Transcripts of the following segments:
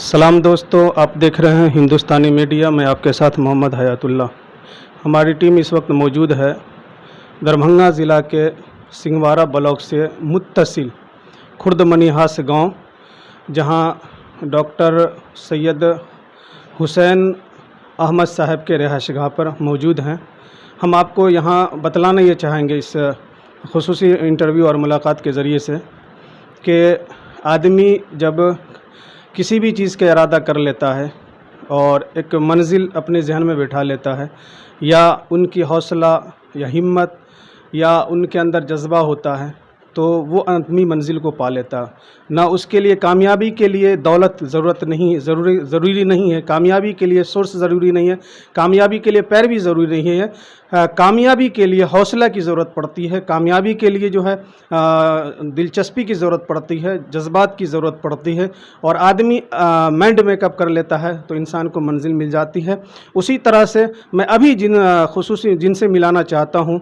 सलाम दोस्तों, आप देख रहे हैं हिंदुस्तानी मीडिया। मैं आपके साथ मोहम्मद हयातुल्लाह। हमारी टीम इस वक्त मौजूद है दरभंगा ज़िला के सिंहवाड़ा ब्लॉक से मुत्तसिल खुर्द मनीहास गांव, जहां डॉक्टर सैयद हुसैन अहमद साहब के रिहाइशगाह पर मौजूद हैं। हम आपको यहां बतलाना ये चाहेंगे इस खुसूसी इंटरव्यू और मुलाकात के ज़रिए से कि आदमी जब किसी भी चीज़ का इरादा कर लेता है और एक मंजिल अपने जहन में बिठा लेता है, या उनकी हौसला या हिम्मत या उनके अंदर जज्बा होता है, तो वो अपनी मंजिल को पा लेता है। ना उसके लिए कामयाबी के लिए दौलत ज़रूरी नहीं है, कामयाबी के लिए सोर्स ज़रूरी नहीं है, कामयाबी के लिए पैरवी ज़रूरी नहीं है। कामयाबी के लिए हौसला की ज़रूरत पड़ती है, कामयाबी के लिए जो है दिलचस्पी की ज़रूरत पड़ती है, जज्बात की ज़रूरत पड़ती है। और आदमी माइंड मेकअप कर लेता है तो इंसान को मंजिल मिल जाती है। उसी तरह से मैं अभी खुसूसी जिनसे मिलाना चाहता हूँ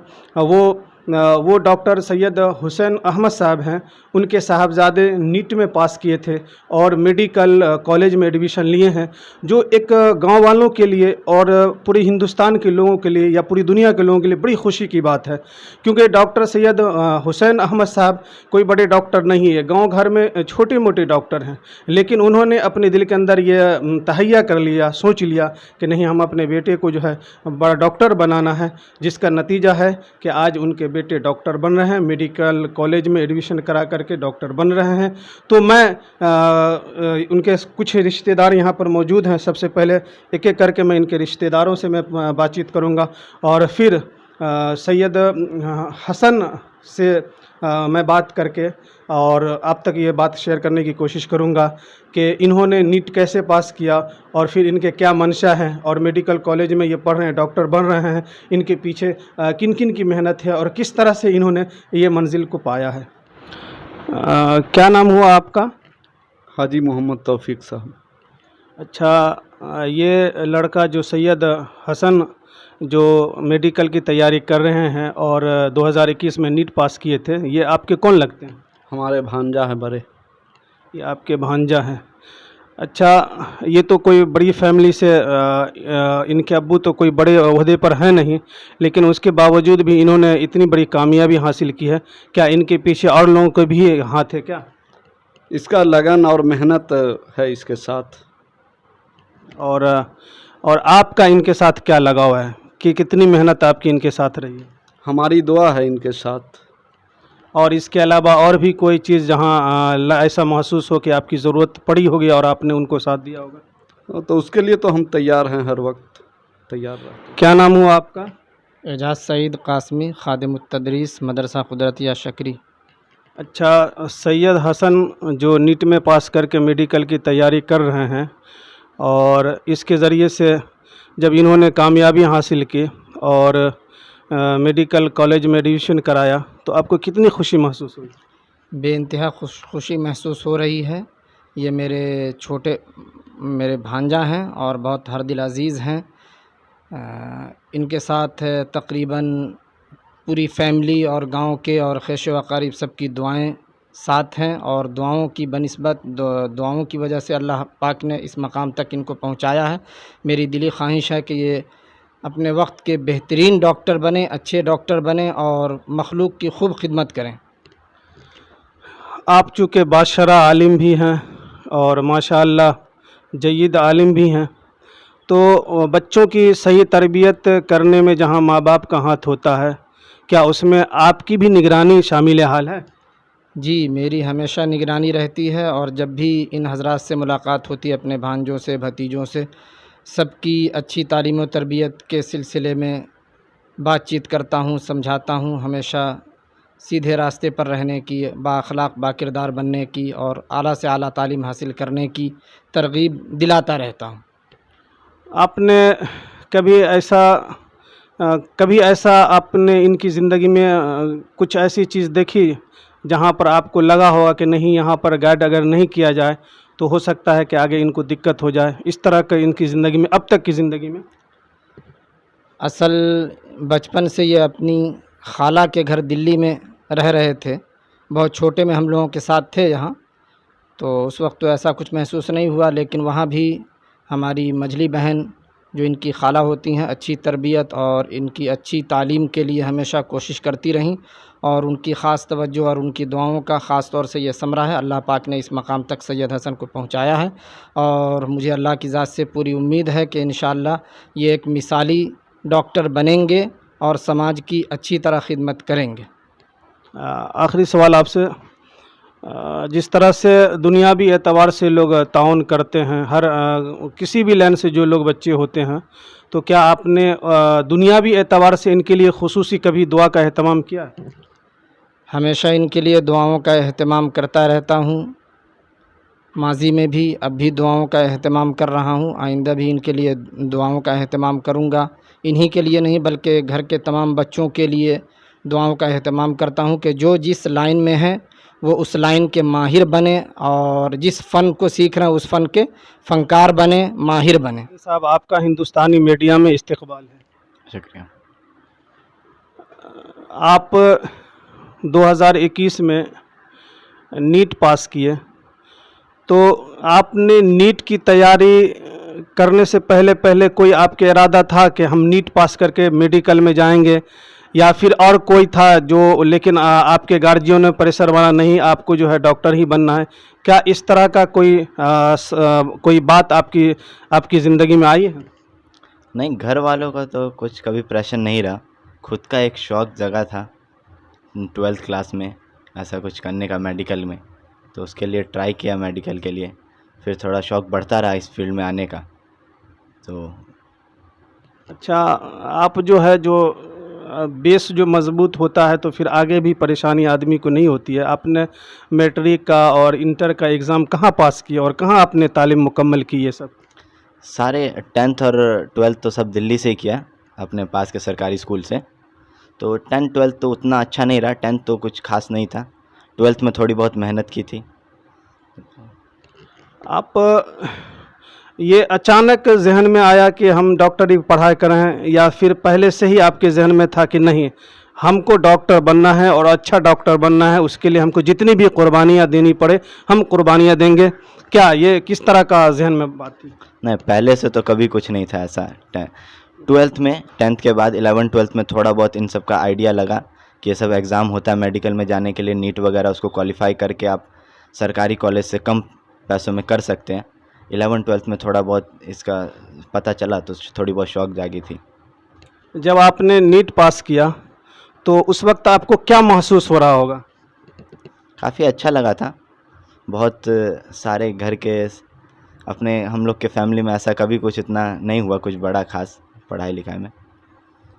वो डॉक्टर सैयद हुसैन अहमद साहब हैं। उनके साहबजादे नीट में पास किए थे और मेडिकल कॉलेज में एडमिशन लिए हैं, जो एक गांव वालों के लिए और पूरे हिंदुस्तान के लोगों के लिए या पूरी दुनिया के लोगों के लिए बड़ी खुशी की बात है। क्योंकि डॉक्टर सैयद हुसैन अहमद साहब कोई बड़े डॉक्टर नहीं है, गांव घर में छोटे मोटे डॉक्टर हैं, लेकिन उन्होंने अपने दिल के अंदर ये तहैया कर लिया, सोच लिया कि नहीं, हम अपने बेटे को जो है बड़ा डॉक्टर बनाना है, जिसका नतीजा है कि आज उनके बेटे डॉक्टर बन रहे हैं, मेडिकल कॉलेज में एडमिशन करा करके डॉक्टर बन रहे हैं। तो मैं उनके कुछ रिश्तेदार यहाँ पर मौजूद हैं। सबसे पहले एक एक करके मैं इनके रिश्तेदारों से मैं बातचीत करूँगा और फिर सैयद हसन से मैं बात करके और आप तक ये बात शेयर करने की कोशिश करूँगा कि इन्होंने नीट कैसे पास किया और फिर इनके क्या मंशा है, और मेडिकल कॉलेज में ये पढ़ रहे हैं, डॉक्टर बन रहे हैं, इनके पीछे किन किन की मेहनत है और किस तरह से इन्होंने ये मंजिल को पाया है। क्या नाम हुआ आपका? हाजी मोहम्मद तौफीक साहब। अच्छा, ये लड़का जो सैयद हसन जो मेडिकल की तैयारी कर रहे हैं और 2021 में नीट पास किए थे, ये आपके कौन लगते हैं? हमारे भांजा है बड़े। ये आपके भांजा हैं। अच्छा, ये तो कोई बड़ी फैमिली से इनके अब्बू तो कोई बड़े ओहदे पर हैं नहीं, लेकिन उसके बावजूद भी इन्होंने इतनी बड़ी कामयाबी हासिल की है। क्या इनके पीछे और लोगों के भी हाथ है क्या? इसका लगन और मेहनत है इसके साथ। और आपका इनके साथ क्या लगाव है कि कितनी मेहनत आपकी इनके साथ रही है? हमारी दुआ है इनके साथ। और इसके अलावा और भी कोई चीज़ जहां ऐसा महसूस हो कि आपकी ज़रूरत पड़ी होगी और आपने उनको साथ दिया होगा? तो उसके लिए तो हम तैयार हैं, हर वक्त तैयार रहते। क्या नाम हुआ आपका? एजाज सईद कासमी, खादिमुत्तदरीस मदरसा कुदरतिया शकरी। अच्छा, सैयद हसन जो नीट में पास करके मेडिकल की तैयारी कर रहे हैं और इसके ज़रिए से जब इन्होंने कामयाबी हासिल की और मेडिकल कॉलेज में एडमिशन कराया, तो आपको कितनी खुशी महसूस हुई? बेइंतहा खुशी महसूस हो रही है। ये मेरे भांजा हैं और बहुत हरदिल अज़ीज़ हैं। इनके साथ तकरीबन पूरी फैमिली और गांव के और ख़ैश व क़रीब सबकी दुआएं साथ हैं, और दुआओं की बनिस्बत दुआओं की वजह से अल्लाह पाक ने इस मकाम तक इनको पहुंचाया है। मेरी दिली ख्वाहिश है कि ये अपने वक्त के बेहतरीन डॉक्टर बने, अच्छे डॉक्टर बने और मखलूक की खूब खिदमत करें। आप चूँकि बाशरा आलिम भी हैं और माशाअल्लाह जय्यद आलिम भी हैं, तो बच्चों की सही तरबियत करने में जहां माँ बाप का हाथ होता है, क्या उसमें आपकी भी निगरानी शामिल हाल है? जी, मेरी हमेशा निगरानी रहती है, और जब भी इन हज़रात से मुलाकात होती है, अपने भांजों से, भतीजों से, सबकी अच्छी तालीम व तरबियत के सिलसिले में बातचीत करता हूँ, समझाता हूँ, हमेशा सीधे रास्ते पर रहने की, बाअखलाक बाकिरदार बनने की और आला से आला तालीम हासिल करने की तरगीब दिलाता रहता हूँ। आपने कभी ऐसा आपने इनकी ज़िंदगी में कुछ ऐसी चीज़ देखी जहाँ पर आपको लगा होगा कि नहीं, यहाँ पर गाइड अगर नहीं किया जाए तो हो सकता है कि आगे इनको दिक्कत हो जाए, इस तरह का इनकी ज़िंदगी में, अब तक की ज़िंदगी में? असल बचपन से ये अपनी खाला के घर दिल्ली में रह रहे थे। बहुत छोटे में हम लोगों के साथ थे यहाँ, तो उस वक्त तो ऐसा कुछ महसूस नहीं हुआ, लेकिन वहाँ भी हमारी मझली बहन जो इनकी खाला होती हैं अच्छी तरबियत और इनकी अच्छी तालीम के लिए हमेशा कोशिश करती रहीं, और उनकी ख़ास तवज्जो और उनकी दुआओं का ख़ास तौर से ये समरा है। अल्लाह पाक ने इस मकाम तक सैयद हसन को पहुंचाया है, और मुझे अल्लाह की ज़ात से पूरी उम्मीद है कि इंशाअल्लाह ये एक मिसाली डॉक्टर बनेंगे और समाज की अच्छी तरह खिदमत करेंगे। आखिरी सवाल आपसे, जिस तरह से दुनियावी एतबार से लोग ताउन करते हैं, हर किसी भी लाइन से जो लोग बच्चे होते हैं, तो क्या आपने दुनियावी एतबार से इनके लिए खुसूसी कभी दुआ का एहतमाम किया है? हमेशा इनके लिए दुआओं का एहतमाम करता रहता हूँ, माजी में भी, अब भी दुआओं का एहतमाम कर रहा हूँ, आइंदा भी इनके लिए दुआओं का एहतमाम करूँगा। इन्हीं के लिए नहीं बल्कि घर के तमाम बच्चों के लिए दुआओं का एहतमाम करता हूँ कि जो जिस लाइन में है वो उस लाइन के माहिर बने, और जिस फ़न को सीख रहे हैं उस फ़न के फ़नकार बने, माहिर बने। साहब, आपका हिंदुस्तानी मीडिया में इस्तकबाल है। शुक्रिया। आप 2021 में नीट पास किए, तो आपने नीट की तैयारी करने से पहले कोई आपके इरादा था कि हम नीट पास करके मेडिकल में जाएंगे, या फिर और कोई था जो, लेकिन आपके गार्जियन ने प्रेशर बना, नहीं आपको जो है डॉक्टर ही बनना है? क्या इस तरह का कोई बात आपकी ज़िंदगी में आई है? नहीं, घर वालों का तो कुछ कभी प्रेशर नहीं रहा, खुद का एक शौक़ जगा था 12th क्लास में ऐसा कुछ करने का मेडिकल में, तो उसके लिए ट्राई किया मेडिकल के लिए, फिर थोड़ा शौक़ बढ़ता रहा इस फील्ड में आने का। तो अच्छा, आप जो है जो बेस जो मज़बूत होता है तो फिर आगे भी परेशानी आदमी को नहीं होती है। आपने मैट्रिक का और इंटर का एग्ज़ाम कहाँ पास किया और कहाँ आपने तालीम मुकम्मल की ये सब? सारे 10th और 12th तो सब दिल्ली से ही किया, अपने पास के सरकारी स्कूल से। तो 10th 12th तो उतना अच्छा नहीं रहा, 10th तो कुछ खास नहीं था, 12th में थोड़ी बहुत मेहनत की थी। आप ये अचानक जहन में आया कि हम डॉक्टरी की पढ़ाई करें, या फिर पहले से ही आपके जहन में था कि नहीं हमको डॉक्टर बनना है और अच्छा डॉक्टर बनना है, उसके लिए हमको जितनी भी कुर्बानियाँ देनी पड़े हम कुर्बानियाँ देंगे? क्या ये किस तरह का जहन में बात थी? नहीं, पहले से तो कभी कुछ नहीं था ऐसा। 12th में, 10th के बाद 11th 12th में थोड़ा बहुत इन सब का आइडिया लगा कि ये सब एग्ज़ाम होता है मेडिकल में जाने के लिए, नीट वगैरह, उसको क्वालिफाई करके आप सरकारी कॉलेज से कम पैसों में कर सकते हैं। 11th 12th में थोड़ा बहुत इसका पता चला तो थोड़ी बहुत शौक़ जागी थी। जब आपने नीट पास किया तो उस वक्त आपको क्या महसूस हो रहा होगा? काफ़ी अच्छा लगा था, बहुत सारे घर के अपने हम लोग के फैमिली में ऐसा कभी कुछ इतना नहीं हुआ, कुछ बड़ा ख़ास पढ़ाई लिखाई में।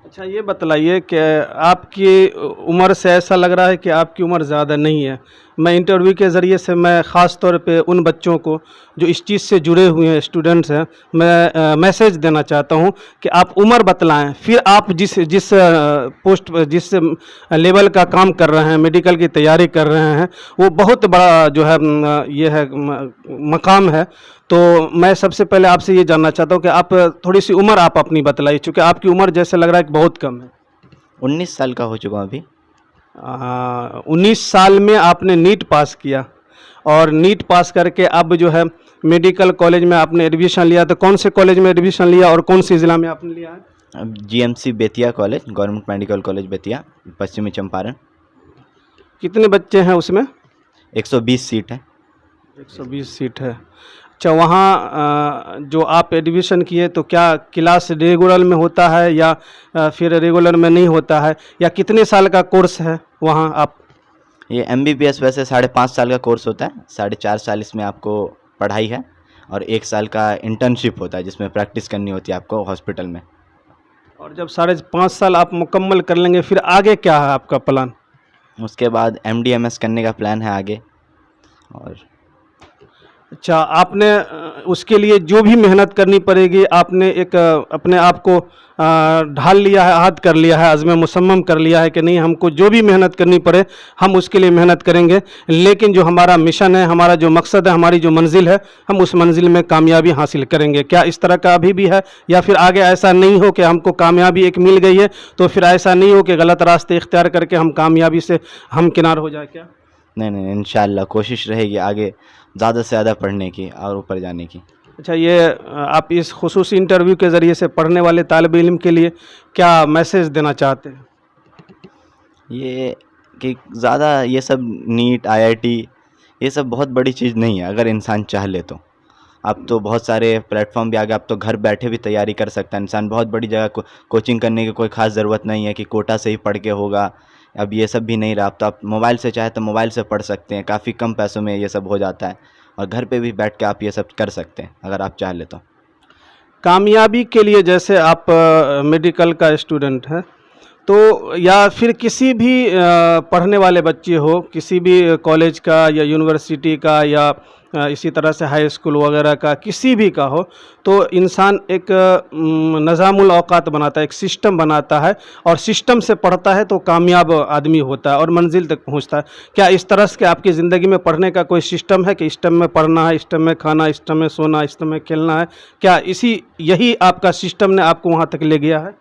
अच्छा, ये बतलाइए कि आपकी उम्र से ऐसा लग रहा है कि आपकी उम्र ज़्यादा नहीं है। मैं इंटरव्यू के ज़रिए से मैं ख़ास तौर पे उन बच्चों को जो इस चीज़ से जुड़े हुए हैं, स्टूडेंट्स हैं, मैं मैसेज देना चाहता हूं कि आप उम्र बतलाएं, फिर आप जिस पोस्ट जिस लेवल का काम कर रहे हैं, मेडिकल की तैयारी कर रहे हैं, वो बहुत बड़ा जो है ये है मकाम है। तो मैं सबसे पहले आपसे ये जानना चाहता हूँ कि आप थोड़ी सी उम्र आप अपनी बतलाइए, चूँकि आपकी उम्र जैसे लग रहा है कि बहुत कम है। 19 साल का हो चुका हूँ अभी। 19 साल में आपने नीट पास किया, और नीट पास करके अब जो है मेडिकल कॉलेज में आपने एडमिशन लिया, तो कौन से कॉलेज में एडमिशन लिया और कौन सी ज़िला में आपने लिया है? GMC Bettiah college, government medical college Bettiah, पश्चिमी चंपारण। कितने बच्चे हैं उसमें? 120 सीट है। 120 सीट है। अच्छा, वहाँ जो आप एडमिशन किए तो क्या क्लास रेगुलर में होता है या फिर रेगुलर में नहीं होता है, या कितने साल का कोर्स है वहाँ आप? ये MBBS वैसे 5.5 साल का कोर्स होता है, 4.5 साल इसमें आपको पढ़ाई है, और 1 साल का इंटर्नशिप होता है जिसमें प्रैक्टिस करनी होती है आपको हॉस्पिटल में। और जब 5.5 साल आप मुकम्मल कर लेंगे, फिर आगे क्या है आपका प्लान? उसके बाद MD MS करने का प्लान है आगे। और अच्छा, आपने उसके लिए जो भी मेहनत करनी पड़ेगी, आपने एक अपने आप को ढाल लिया है, आहद कर लिया है, अज़्म मुसम्मम कर लिया है कि नहीं हमको जो भी मेहनत करनी पड़े हम उसके लिए मेहनत करेंगे, लेकिन जो हमारा मिशन है, हमारा जो मकसद है, हमारी जो मंजिल है, हम उस मंजिल में कामयाबी हासिल करेंगे। क्या इस तरह का अभी भी है, या फिर आगे ऐसा नहीं हो कि हमको कामयाबी एक मिल गई है तो फिर ऐसा नहीं हो कि गलत रास्ते इख्तियार करके हम कामयाबी से हमकिनार हो जाए? क्या नहीं इंशाल्लाह कोशिश रहेगी आगे ज़्यादा से ज़्यादा पढ़ने की और ऊपर जाने की। अच्छा, ये आप इस खुसूसी इंटरव्यू के ज़रिए से पढ़ने वाले तालिब इल्म के लिए क्या मैसेज देना चाहते हैं? ये कि ज़्यादा ये सब नीट IIT ये सब बहुत बड़ी चीज़ नहीं है अगर इंसान चाह ले तो। अब तो बहुत सारे प्लेटफॉर्म भी आ गए, अब तो घर बैठे भी तैयारी कर सकता है इंसान। बहुत बड़ी जगह कोचिंग करने की कोई ख़ास ज़रूरत नहीं है कि कोटा से ही पढ़ के होगा। अब ये सब भी नहीं रहा, अब तो आप मोबाइल से चाहे तो मोबाइल से पढ़ सकते हैं, काफ़ी कम पैसों में ये सब हो जाता है और घर पे भी बैठ के आप ये सब कर सकते हैं अगर आप चाह ले तो। कामयाबी के लिए जैसे आप मेडिकल का स्टूडेंट हैं, तो या फिर किसी भी पढ़ने वाले बच्चे हो, किसी भी कॉलेज का या यूनिवर्सिटी का या इसी तरह से हाई स्कूल वगैरह का किसी भी का हो, तो इंसान एक निज़ामुल औकात बनाता है, एक सिस्टम बनाता है और सिस्टम से पढ़ता है तो कामयाब आदमी होता है और मंजिल तक पहुंचता है। क्या इस तरह से आपकी ज़िंदगी में पढ़ने का कोई सिस्टम है कि इस टाइम में पढ़ना है, इस टाइम में खाना, इस टाइम में सोना, इस टाइम में खेलना है? क्या यही आपका सिस्टम ने आपको वहाँ तक ले गया है?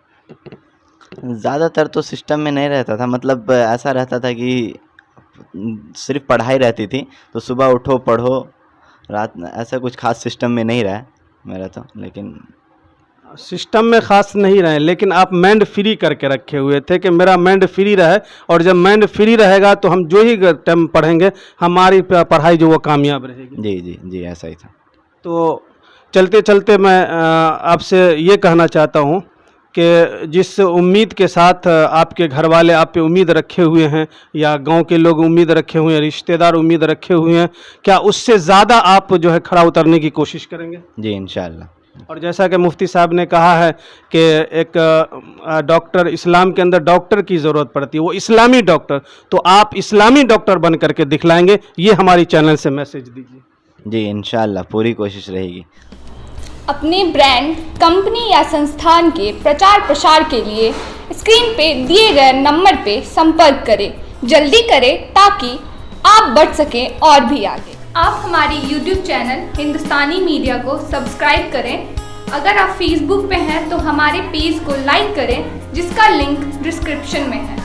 ज़्यादातर तो सिस्टम में नहीं रहता था, मतलब ऐसा रहता था कि सिर्फ पढ़ाई रहती थी, तो सुबह उठो पढ़ो रात, ऐसा कुछ खास सिस्टम में नहीं रहा मेरा तो। लेकिन सिस्टम में ख़ास नहीं रहे, लेकिन आप माइंड फ्री करके रखे हुए थे कि मेरा माइंड फ्री रहे, और जब माइंड फ्री रहेगा तो हम जो ही टाइम पढ़ेंगे हमारी पढ़ाई जो वो कामयाब रहेगी। जी जी जी ऐसा ही था। तो चलते चलते मैं आपसे ये कहना चाहता हूँ कि जिस उम्मीद के साथ आपके घर वाले आप पे उम्मीद रखे हुए हैं या गांव के लोग उम्मीद रखे हुए हैं, रिश्तेदार उम्मीद रखे हुए हैं, क्या उससे ज़्यादा आप जो है खरा उतरने की कोशिश करेंगे? जी इंशाल्लाह। और जैसा कि मुफ्ती साहब ने कहा है कि एक डॉक्टर, इस्लाम के अंदर डॉक्टर की ज़रूरत पड़ती है, वो इस्लामी डॉक्टर, तो आप इस्लामी डॉक्टर बन करके दिखलाएंगे, ये हमारी चैनल से मैसेज दीजिए। जी इंशाल्लाह पूरी कोशिश रहेगी। अपने ब्रांड, कंपनी या संस्थान के प्रचार प्रसार के लिए स्क्रीन पे दिए गए नंबर पे संपर्क करें। जल्दी करें ताकि आप बढ़ सकें और भी आगे। आप हमारी YouTube चैनल हिंदुस्तानी मीडिया को सब्सक्राइब करें। अगर आप फेसबुक पे हैं तो हमारे पेज को लाइक करें, जिसका लिंक डिस्क्रिप्शन में है।